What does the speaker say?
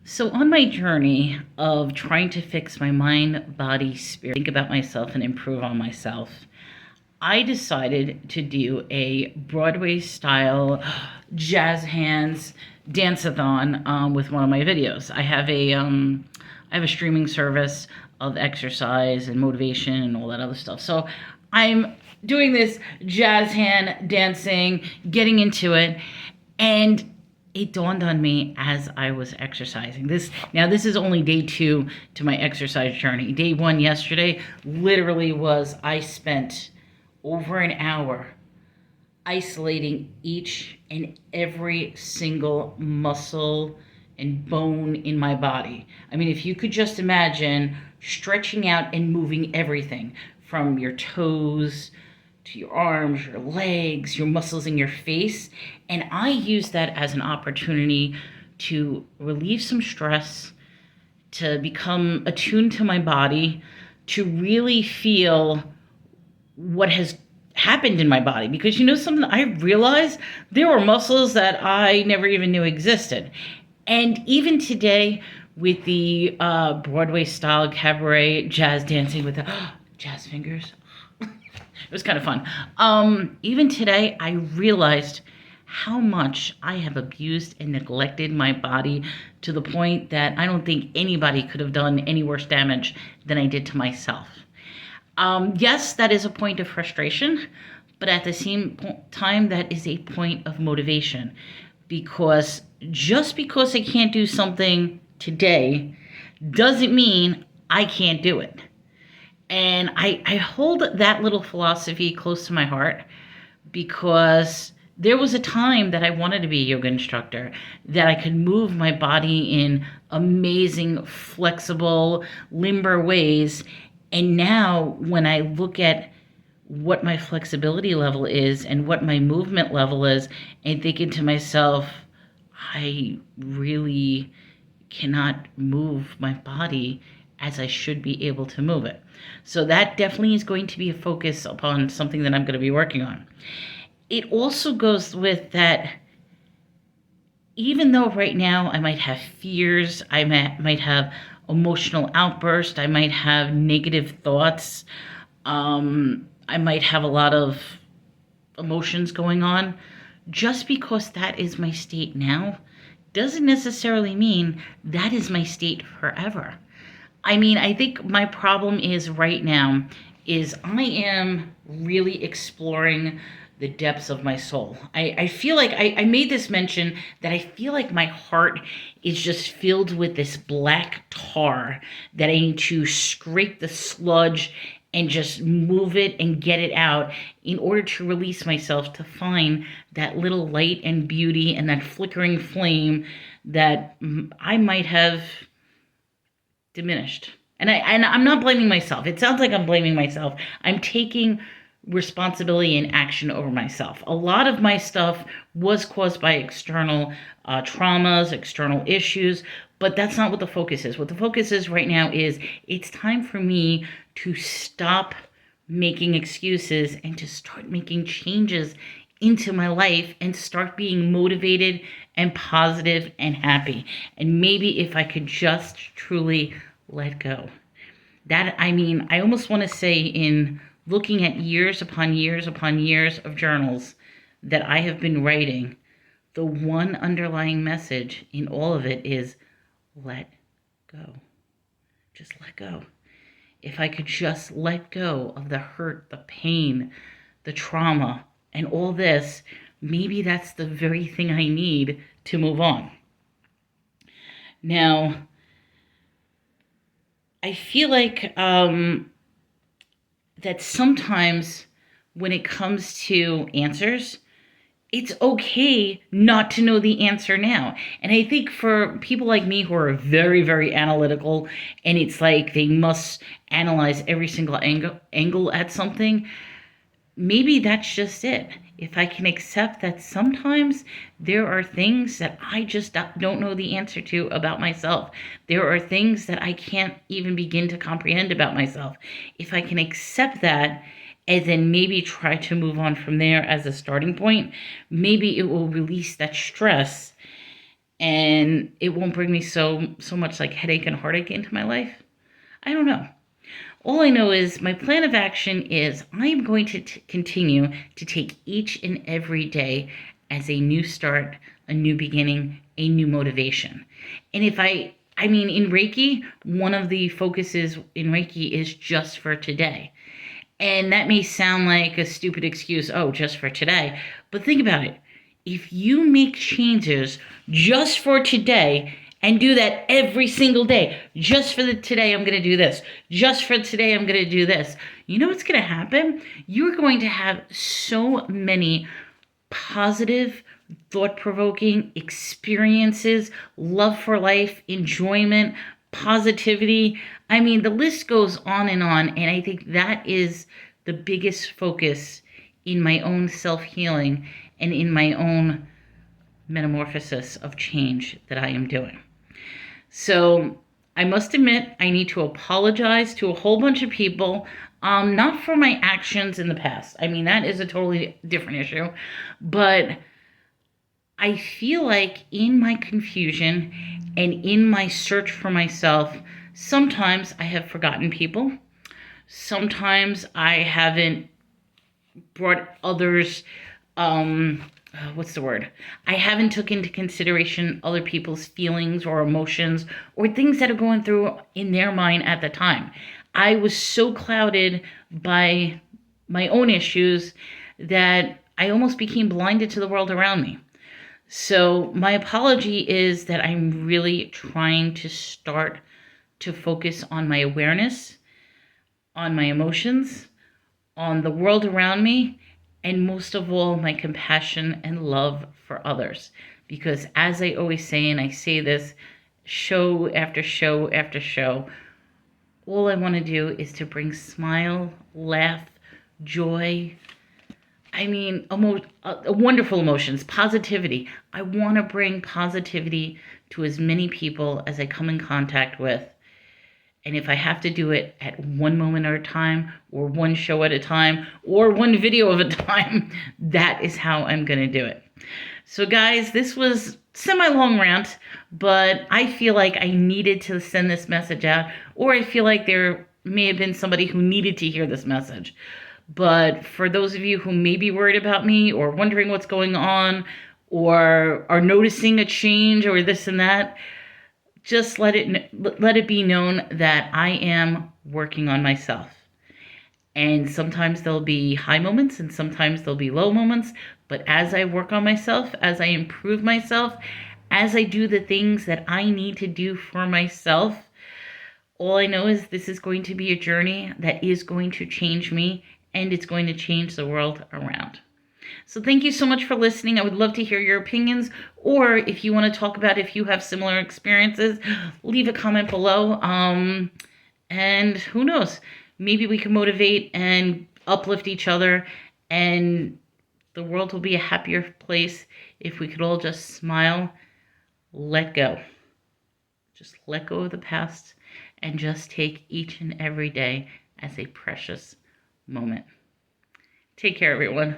So, on my journey of trying to fix my mind, body, spirit, think about myself, and improve on myself, I decided to do a Broadway style jazz hands dance-a-thon with one of my videos. I have a streaming service of exercise and motivation and all that other stuff. So I'm doing this jazz hand dancing, getting into it, and it dawned on me as I was exercising. This is only day 2 to my exercise journey. Day 1 yesterday literally was I spent over an hour isolating each and every single muscle and bone in my body. I mean, if you could just imagine stretching out and moving everything from your toes to your arms, your legs, your muscles in your face. And I use that as an opportunity to relieve some stress, to become attuned to my body, to really feel what has happened in my body. Because something, I realized there were muscles that I never even knew existed. And even today, with the Broadway style cabaret jazz dancing with the jazz fingers, it was kind of fun. Even today, I realized how much I have abused and neglected my body to the point that I don't think anybody could have done any worse damage than I did to myself. Yes, that is a point of frustration, but at the same time, that is a point of motivation. Because just because I can't do something today doesn't mean I can't do it. And I hold that little philosophy close to my heart because there was a time that I wanted to be a yoga instructor, that I could move my body in amazing, flexible, limber ways. And now when I look at what my flexibility level is and what my movement level is, and thinking to myself, I really cannot move my body as I should be able to move it. So that definitely is going to be a focus upon something that I'm going to be working on. It also goes with that, even though right now I might have fears, I might have emotional outbursts, I might have negative thoughts, I might have a lot of emotions going on, just because that is my state now doesn't necessarily mean that is my state forever. I mean, I think my problem is right now is I am really exploring the depths of my soul. I feel like I made this mention that I feel like my heart is just filled with this black tar that I need to scrape the sludge and just move it and get it out in order to release myself, to find that little light and beauty and that flickering flame that I might have diminished. And I'm not blaming myself. It sounds like I'm blaming myself. I'm taking responsibility and action over myself. A lot of my stuff was caused by external traumas, external issues, but that's not what the focus is. What the focus is right now is it's time for me to stop making excuses and to start making changes into my life and start being motivated and positive and happy. And maybe if I could just truly let go. I almost want to say, in looking at years upon years upon years of journals that I have been writing, the one underlying message in all of it is let go. Just let go. If I could just let go of the hurt, the pain, the trauma, and all this, maybe that's the very thing I need to move on. Now, I feel like that sometimes when it comes to answers, it's okay not to know the answer now. And I think for people like me who are very, very analytical, and it's like they must analyze every single angle at something, maybe that's just it. If I can accept that sometimes there are things that I just don't know the answer to about myself. There are things that I can't even begin to comprehend about myself. If I can accept that and then maybe try to move on from there as a starting point, maybe it will release that stress and it won't bring me so much like headache and heartache into my life. I don't know. All I know is my plan of action is I am going to continue to take each and every day as a new start, a new beginning, a new motivation. And if I mean, in Reiki, one of the focuses in Reiki is just for today. And that may sound like a stupid excuse, oh, just for today. But think about it. If you make changes just for today and do that every single day, just for the today, I'm going to do this. Just for today, I'm going to do this. You know what's going to happen? You're going to have so many positive, thought-provoking experiences, love for life, enjoyment, positivity. I mean, the list goes on, and I think that is the biggest focus in my own self-healing and in my own metamorphosis of change that I am doing. So I must admit, I need to apologize to a whole bunch of people, not for my actions in the past. I mean, that is a totally different issue, but I feel like in my confusion and in my search for myself, sometimes I have forgotten people. Sometimes I haven't brought others, what's the word? I haven't took into consideration other people's feelings or emotions or things that are going through in their mind at the time. I was so clouded by my own issues that I almost became blinded to the world around me. So my apology is that I'm really trying to start to focus on my awareness, on my emotions, on the world around me, and most of all, my compassion and love for others. Because as I always say, and I say this show after show after show, all I want to do is to bring smile, laugh, joy. I mean, wonderful emotions, positivity. I want to bring positivity to as many people as I come in contact with. And if I have to do it at one moment at a time, or one show at a time, or one video at a time, that is how I'm going to do it. So guys, this was semi-long rant, but I feel like I needed to send this message out, or I feel like there may have been somebody who needed to hear this message. But for those of you who may be worried about me, or wondering what's going on, or are noticing a change, or this and that, just let it be known that I am working on myself. And sometimes there'll be high moments and sometimes there'll be low moments. But as I work on myself, as I improve myself, as I do the things that I need to do for myself, all I know is this is going to be a journey that is going to change me, and it's going to change the world around. So thank you so much for listening. I would love to hear your opinions, or if you want to talk about if you have similar experiences, leave a comment below. And who knows, maybe we can motivate and uplift each other, and the world will be a happier place if we could all just smile, let go. Just let go of the past and just take each and every day as a precious moment. Take care, everyone.